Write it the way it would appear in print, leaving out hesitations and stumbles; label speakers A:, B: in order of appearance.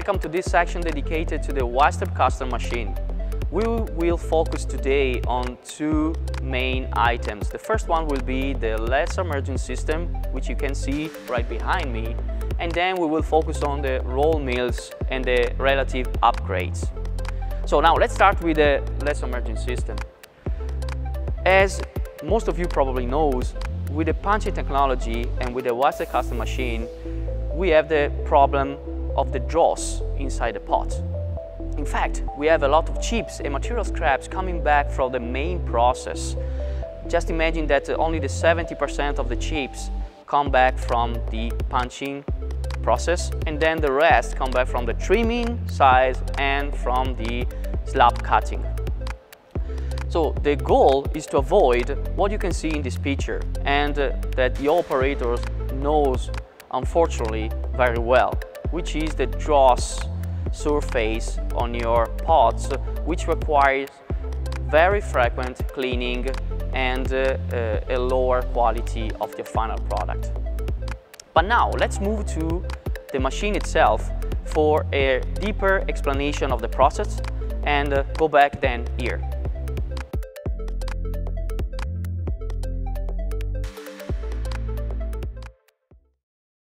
A: Welcome to this section dedicated to the S.p.A custom machine. We will focus today on two main items. The first one will be the laser merging system, which you can see right behind me, and then we will focus on the roll mills and the relative upgrades. So now let's start with the laser merging system. As most of you probably knows, with the punching technology and with the S.p.A custom machine, we have the problem of the dross inside the pot. In fact, we have a lot of chips and material scraps coming back from the main process. Just imagine that only the 70% of the chips come back from the punching process, and then the rest come back from the trimming size and from the slab cutting. So the goal is to avoid what you can see in this picture, and that the operator knows unfortunately very well, which is the dross surface on your pots, which requires very frequent cleaning and a lower quality of the final product. But now let's move to the machine itself for a deeper explanation of the process, and go back then here.